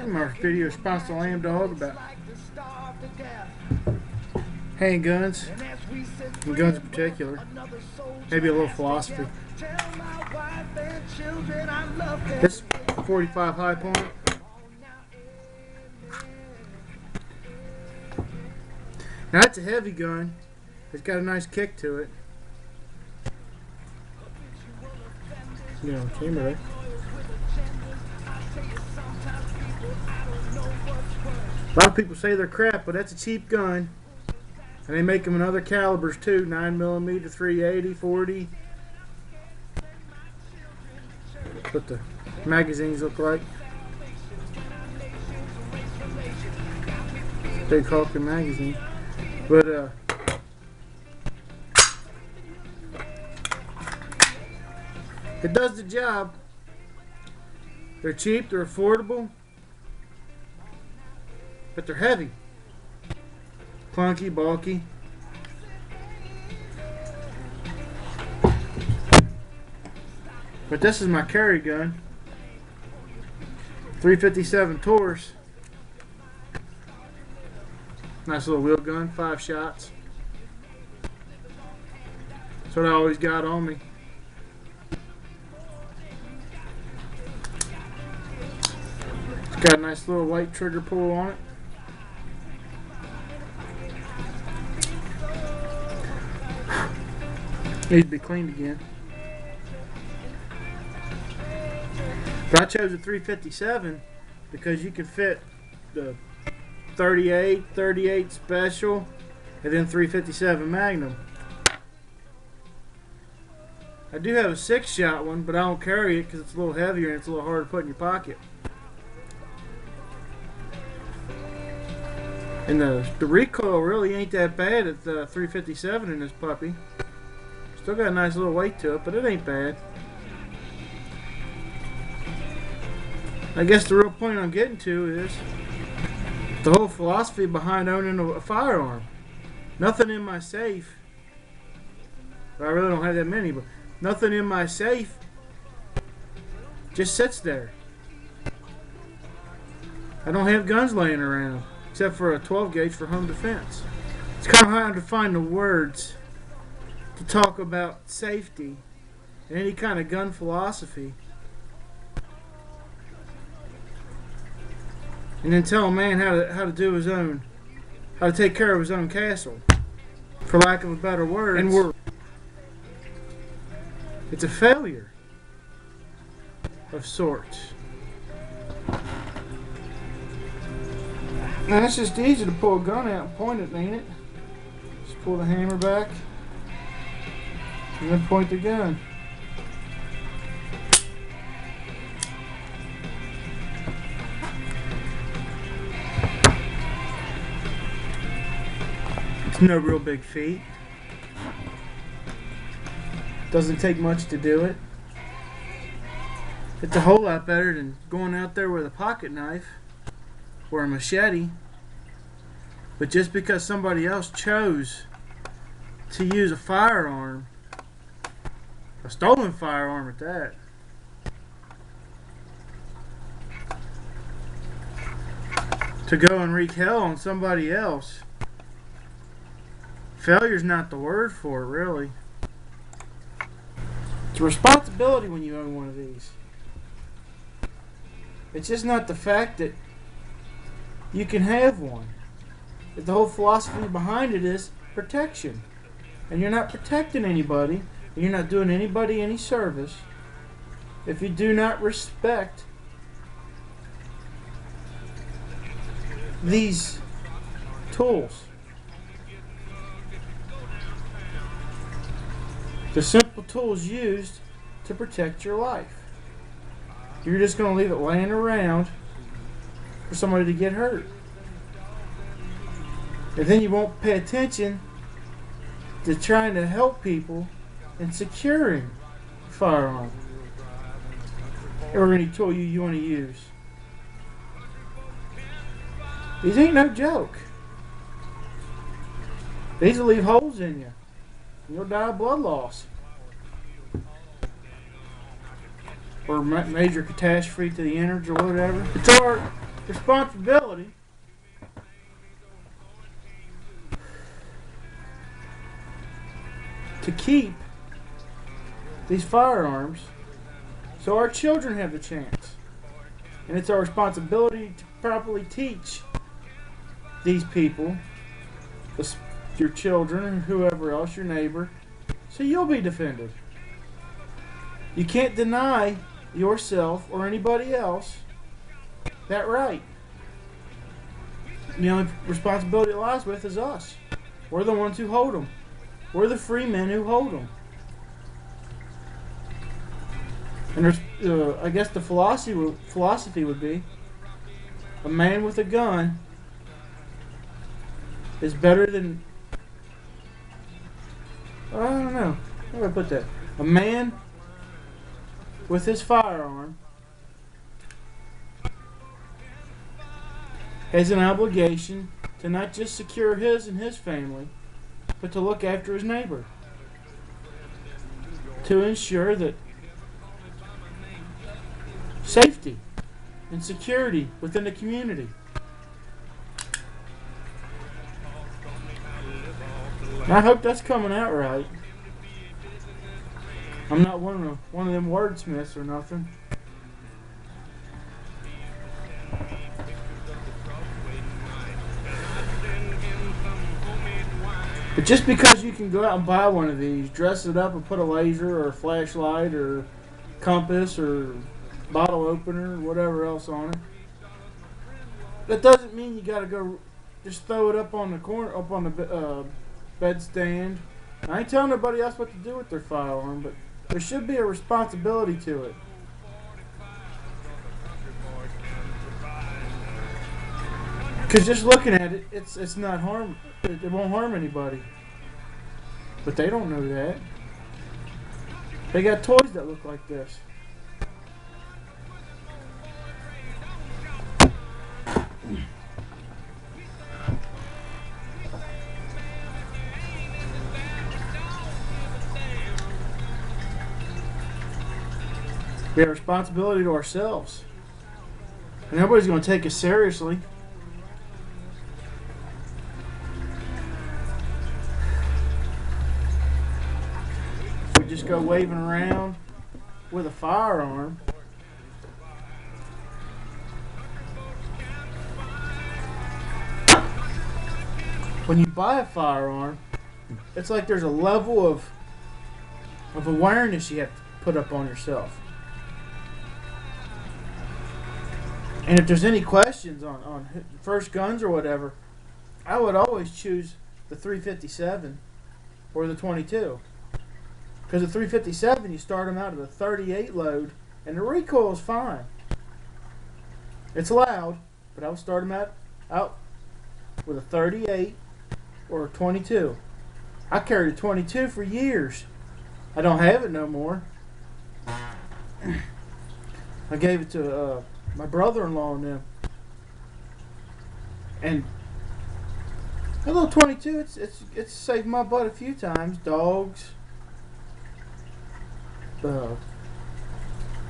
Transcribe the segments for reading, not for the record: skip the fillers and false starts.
My video response to Lamb Dog about handguns and guns in particular. Maybe a little philosophy. This 45 high point. Now that's a heavy gun. It's got a nice kick to it. You know, camera, right? A lot of people say they're crap, but that's a cheap gun. And they make them in other calibers too, 9mm, 380, 40. What the magazines look like. Big Hawking magazine. But it does the job. They're cheap, they're affordable, but they're heavy. Clunky, bulky. But this is my carry gun. 357 Taurus. Nice little wheel gun, 5 shots. That's what I always got on me. It's got a nice little white trigger pull on it. Needs to be cleaned again. But I chose a 357 because you can fit the 38 special, and then 357 Magnum. I do have a 6-shot one, but I don't carry it because it's a little heavier and it's a little harder to put in your pocket. And the recoil really ain't that bad at the 357 in this puppy. Still got a nice little weight to it, but it ain't bad. I guess the real point I'm getting to is the whole philosophy behind owning a firearm. Nothing in my safe. I really don't have that many, but nothing in my safe just sits there. I don't have guns laying around, except for a 12 gauge for home defense. It's kind of hard to find the words to talk about safety and any kind of gun philosophy, and then tell a man how to do his own, how to take care of his own castle, for lack of a better word. And it's a failure of sorts. Now it's just easy to pull a gun out and point it, ain't it? Just pull the hammer back and then point the gun. It's no real big feat. Doesn't take much to do it. It's a whole lot better than going out there with a pocket knife or a machete. But just because somebody else chose to use a firearm, a stolen firearm at that, to go and wreak hell on somebody else, failure's not the word for it, really. It's a responsibility when you own one of these. It's just not the fact that you can have one. The whole philosophy behind it is protection. And you're not protecting anybody, and you're not doing anybody any service if you do not respect these tools. The simple tools used to protect your life. You're just going to leave it laying around for somebody to get hurt. And then you won't pay attention to trying to help people in securing a firearm or any tool you want to use. These ain't no joke. These will leave holes in you. You'll die of blood loss. or major catastrophe to the innards or whatever. It's our responsibility to keep these firearms so our children have the chance. And it's our responsibility to properly teach these people, your children and whoever else, your neighbor, so you'll be defended. You can't deny yourself or anybody else that right. The only responsibility it lies with is us. We're the ones who hold them. We're the free men who hold them. And there's, I guess the philosophy would be, a man with a gun is better than, I don't know, how do I put that? A man with his firearm has an obligation to not just secure his and his family, but to look after his neighbor, to ensure that safety and security within the community. I hope that's coming out right. I'm not one of them wordsmiths or nothing. But just because you can go out and buy one of these, dress it up and put a laser or a flashlight or compass or bottle opener or whatever else on it, that doesn't mean you gotta go just throw it up on the corner, up on the bed stand. I ain't telling nobody else what to do with their firearm, but there should be a responsibility to it. Because just looking at it, it's not harm. It won't harm anybody. But they don't know that. They got toys that look like this. We have a responsibility to ourselves. And nobody's going to take us seriously. If we just go waving around with a firearm, when you buy a firearm, it's like there's a level of awareness you have to put up on yourself. And if there's any questions on first guns or whatever, I would always choose the 357 or the 22. Because the 357, you start them out at a 38 load, and the recoil is fine. It's loud, but I would start them out with a 38 or a 22. I carried a 22 for years. I don't have it no more. I gave it to my brother-in-law and them. And a little 22, it's saved my butt a few times. Dogs,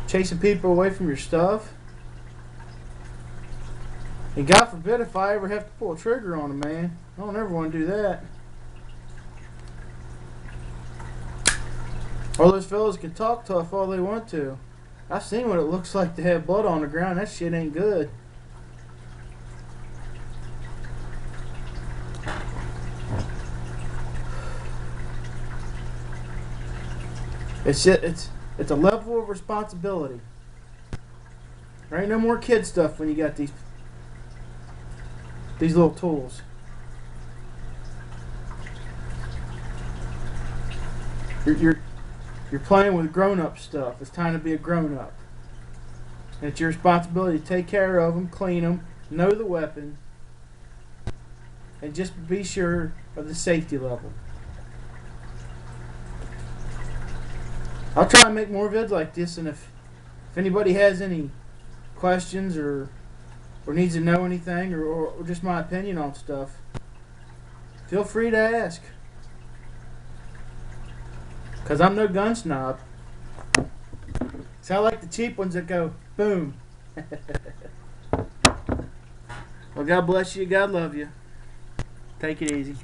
chasing people away from your stuff. And God forbid if I ever have to pull a trigger on a man. I don't ever want to do that. All those fellas can talk tough all they want to. I've seen what it looks like to have blood on the ground. That shit ain't good. It's a level of responsibility. There ain't no more kid stuff when you got these little tools. You're playing with grown-up stuff. It's time to be a grown-up. And it's your responsibility to take care of them, clean them, know the weapon, and just be sure of the safety level. I'll try and make more vids like this, and if anybody has any questions or needs to know anything or just my opinion on stuff, feel free to ask. Because I'm no gun snob. So I like the cheap ones that go boom. Well, God bless you. God love you. Take it easy.